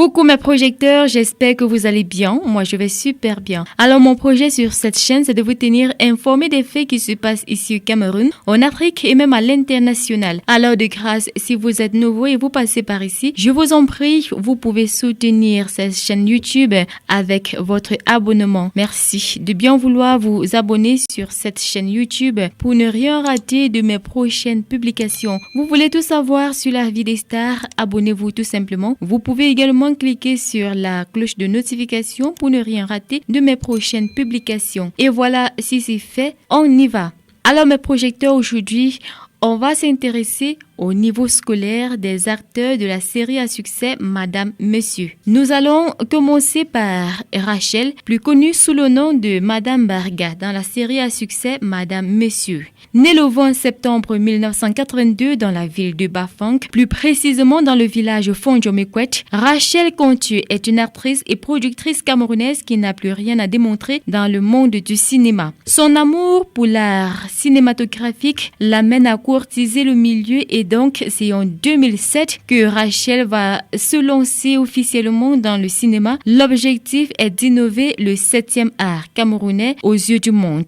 Coucou mes projecteurs, j'espère que vous allez bien. Moi, je vais super bien. Alors, mon projet sur cette chaîne, c'est de vous tenir informé des faits qui se passent ici au Cameroun, en Afrique et même à l'international. Alors, de grâce, si vous êtes nouveau et vous passez par ici, je vous en prie, vous pouvez soutenir cette chaîne YouTube avec votre abonnement. Merci de bien vouloir vous abonner sur cette chaîne YouTube pour ne rien rater de mes prochaines publications. Vous voulez tout savoir sur la vie des stars? Abonnez-vous tout simplement. Vous pouvez également cliquer sur la cloche de notification pour ne rien rater de mes prochaines publications. Et voilà, si c'est fait, on y va. Alors mes projecteurs, aujourd'hui, on va s'intéresser au niveau scolaire des acteurs de la série à succès Madame Monsieur. Nous allons commencer par Rachel, plus connue sous le nom de Madame Barga dans la série à succès Madame Monsieur. Née le 20 septembre 1982 dans la ville de Bafang, plus précisément dans le village Fondjomekwet, Rachel Contu est une actrice et productrice camerounaise qui n'a plus rien à démontrer dans le monde du cinéma. Son amour pour l'art cinématographique l'amène à courtiser le milieu et donc c'est en 2007 que Rachel va se lancer officiellement dans le cinéma. L'objectif est d'innover le 7e art camerounais aux yeux du monde.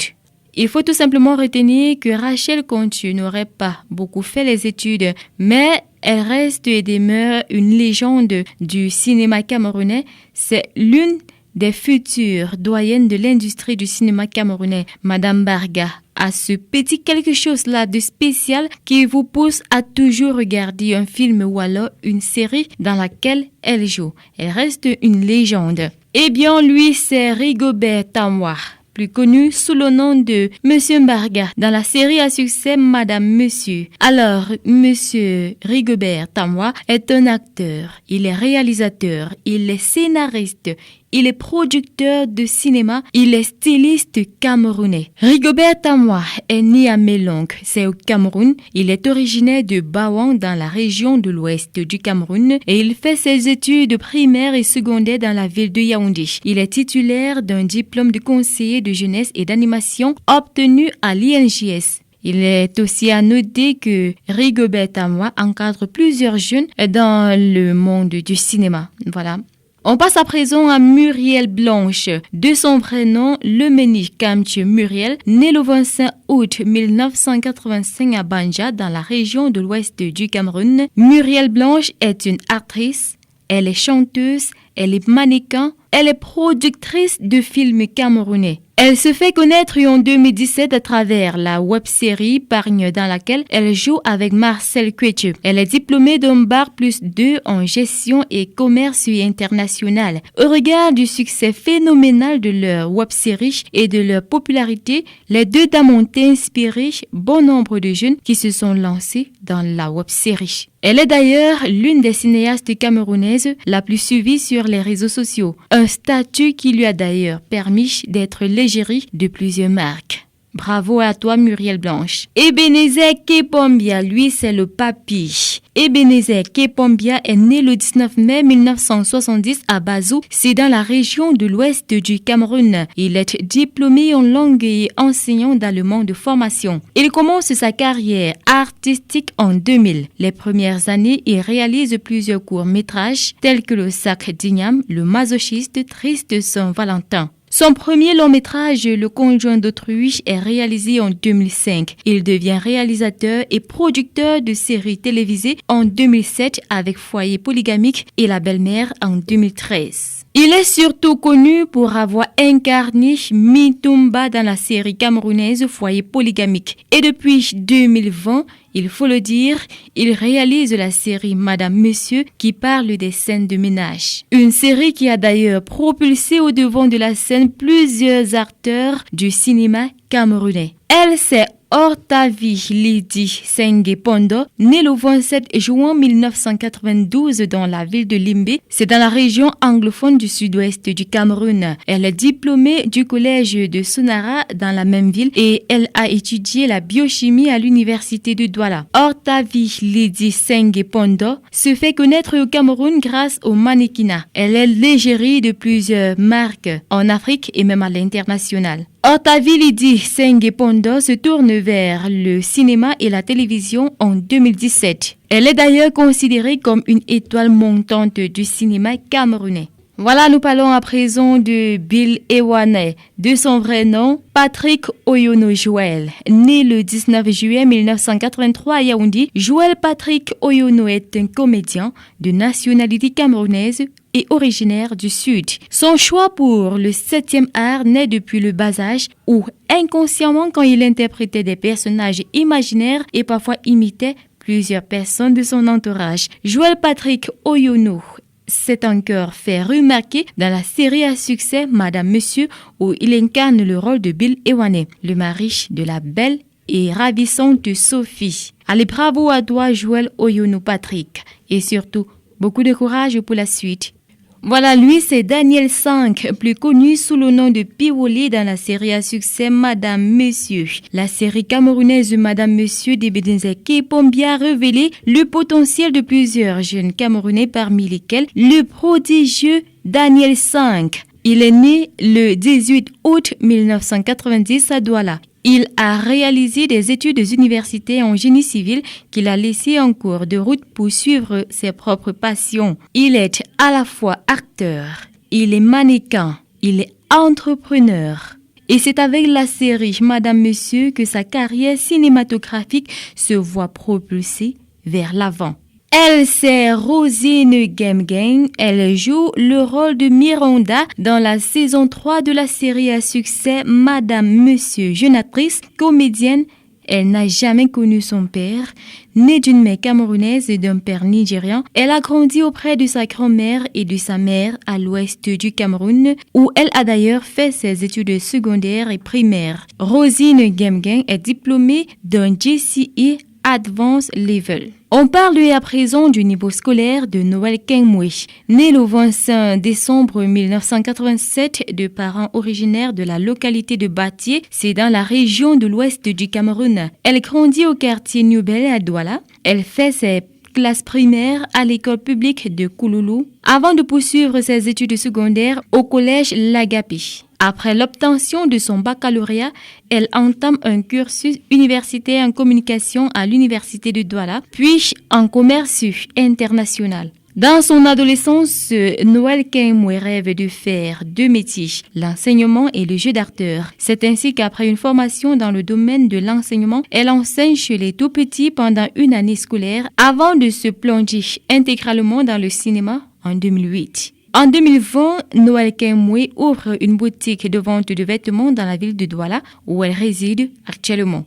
Il faut tout simplement retenir que Rachel Contu n'aurait pas beaucoup fait les études, mais elle reste et demeure une légende du cinéma camerounais. C'est l'une des futures doyennes de l'industrie du cinéma camerounais. Madame Barga a ce petit quelque chose-là de spécial qui vous pousse à toujours regarder un film ou alors une série dans laquelle elle joue. Elle reste une légende. Eh bien, lui, c'est Rigobert Tamoua, plus connu sous le nom de Monsieur Barga dans la série à succès Madame Monsieur. Alors, Monsieur Rigobert Tamoua est un acteur, il est réalisateur, il est scénariste, il est producteur de cinéma, il est styliste camerounais. Rigobert Tamoua est né à Melong, c'est au Cameroun. Il est originaire de Bawang dans la région de l'ouest du Cameroun et il fait ses études primaires et secondaires dans la ville de Yaoundé. Il est titulaire d'un diplôme de conseiller de jeunesse et d'animation obtenu à l'INJS. Il est aussi à noter que Rigobert Tamoua encadre plusieurs jeunes dans le monde du cinéma. Voilà. On passe à présent à Muriel Blanche, de son vrai nom Lemeni Kamche Muriel, née le 25 août 1985 à Banja dans la région de l'ouest du Cameroun. Muriel Blanche est une actrice, elle est chanteuse, elle est mannequin, elle est productrice de films camerounais. Elle se fait connaître en 2017 à travers la web-série Pargne dans laquelle elle joue avec Marcel Quetche. Elle est diplômée d'un bac+2 en gestion et commerce international. Au regard du succès phénoménal de leur web-série et de leur popularité, les deux dames ont inspiré bon nombre de jeunes qui se sont lancés dans la web-série. Elle est d'ailleurs l'une des cinéastes camerounaises la plus suivie sur les réseaux sociaux. Un statut qui lui a d'ailleurs permis d'être l'égérie de plusieurs marques. Bravo à toi Muriel Blanche. Ebenezer Kepombia, lui c'est le papy. Ebenezer Kepombia est né le 19 mai 1970 à Bazou, c'est dans la région de l'ouest du Cameroun. Il est diplômé en langue et enseignant d'allemand de formation. Il commence sa carrière artistique en 2000. Les premières années, il réalise plusieurs courts-métrages tels que Le Sac d'Ignam, Le Masochiste, Triste Saint-Valentin. Son premier long-métrage, Le Conjoint d'autrui, est réalisé en 2005. Il devient réalisateur et producteur de séries télévisées en 2007 avec Foyer polygamique et La belle-mère en 2013. Il est surtout connu pour avoir incarné Mitumba dans la série camerounaise Foyer polygamique. Et depuis 2020, il faut le dire, il réalise la série Madame Monsieur qui parle des scènes de ménage. Une série qui a d'ailleurs propulsé au devant de la scène plusieurs acteurs du cinéma camerounais. Elle, c'est Hortavi Lydie Sengue Pondo, née le 27 juin 1992 dans la ville de Limbé. C'est dans la région anglophone du sud-ouest du Cameroun. Elle est diplômée du collège de Sonara dans la même ville et elle a étudié la biochimie à l'université de Douala. Hortavi Lydie Sengue Pondo se fait connaître au Cameroun grâce au mannequinat. Elle est l'égérie de plusieurs marques en Afrique et même à l'international. Ortavilidi Sengepondo se tourne vers le cinéma et la télévision en 2017. Elle est d'ailleurs considérée comme une étoile montante du cinéma camerounais. Voilà, nous parlons à présent de Bill Ewane, de son vrai nom, Patrick Oyono Joël. Né le 19 juillet 1983 à Yaoundé, Joël Patrick Oyono est un comédien de nationalité camerounaise et originaire du Sud. Son choix pour le 7e art naît depuis le bas âge où, inconsciemment, quand il interprétait des personnages imaginaires et parfois imitait plusieurs personnes de son entourage. Joël Patrick Oyono s'est encore fait remarquer dans la série à succès Madame Monsieur où il incarne le rôle de Bill Ewane, le mari de la belle et ravissante Sophie. Allez, bravo à toi Joël Oyono Patrick et surtout beaucoup de courage pour la suite. Voilà, lui c'est Daniel 5, plus connu sous le nom de Piwoli dans la série à succès Madame Monsieur. La série camerounaise Madame Monsieur d'Ebedenzeki Pombia a révélé le potentiel de plusieurs jeunes Camerounais parmi lesquels le prodigieux Daniel 5. Il est né le 18 août 1990 à Douala. Il a réalisé des études universitaires en génie civil qu'il a laissées en cours de route pour suivre ses propres passions. Il est à la fois acteur, il est mannequin, il est entrepreneur. Et c'est avec la série Madame Monsieur que sa carrière cinématographique se voit propulsée vers l'avant. Elle, c'est Rosine Gemgen. Elle joue le rôle de Miranda dans la saison 3 de la série à succès Madame Monsieur. Jeune actrice, comédienne, elle n'a jamais connu son père. Née d'une mère camerounaise et d'un père nigérian, elle a grandi auprès de sa grand-mère et de sa mère à l'ouest du Cameroun, où elle a d'ailleurs fait ses études secondaires et primaires. Rosine Gemgen est diplômée d'un GCE Advanced Level. On parle à présent du niveau scolaire de Noël Kengmwe. Né le 25 décembre 1987 de parents originaires de la localité de Batié, c'est dans la région de l'ouest du Cameroun. Elle grandit au quartier Newbel à Douala. Elle fait ses classes primaires à l'école publique de Kouloulou avant de poursuivre ses études secondaires au collège Lagapé. Après l'obtention de son baccalauréat, elle entame un cursus universitaire en communication à l'université de Douala, puis en commerce international. Dans son adolescence, Noël Kengmwe rêve de faire deux métiers, l'enseignement et le jeu d'acteur. C'est ainsi qu'après une formation dans le domaine de l'enseignement, elle enseigne chez les tout-petits pendant une année scolaire avant de se plonger intégralement dans le cinéma en 2008. En 2020, Noël Kengmwe ouvre une boutique de vente de vêtements dans la ville de Douala où elle réside actuellement.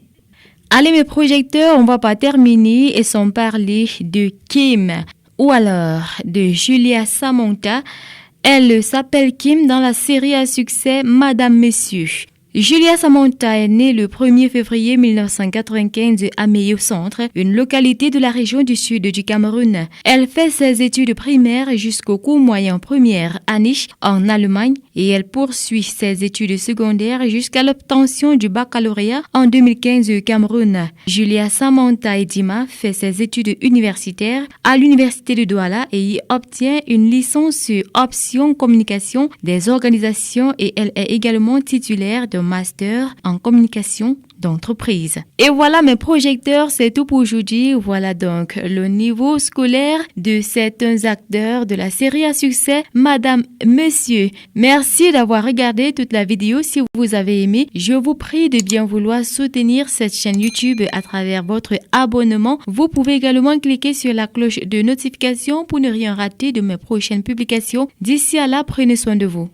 Allez mes projecteurs, on va pas terminer et sans parler de Kim ou alors de Julia Samantha. Elle s'appelle Kim dans la série à succès Madame Monsieur. Julia Samantha est née le 1er février 1995 à Meyo Centre, une localité de la région du sud du Cameroun. Elle fait ses études primaires jusqu'au cours moyen première année en Allemagne et elle poursuit ses études secondaires jusqu'à l'obtention du baccalauréat en 2015 au Cameroun. Julia Samantha Edima fait ses études universitaires à l'université de Douala et y obtient une licence option communication des organisations et elle est également titulaire de master en communication d'entreprise. Et voilà mes projecteurs, c'est tout pour aujourd'hui. Voilà donc le niveau scolaire de certains acteurs de la série à succès Madame Monsieur. Merci d'avoir regardé toute la vidéo. Si vous avez aimé, je vous prie de bien vouloir soutenir cette chaîne YouTube à travers votre abonnement. Vous pouvez également cliquer sur la cloche de notification pour ne rien rater de mes prochaines publications. D'ici à là, prenez soin de vous.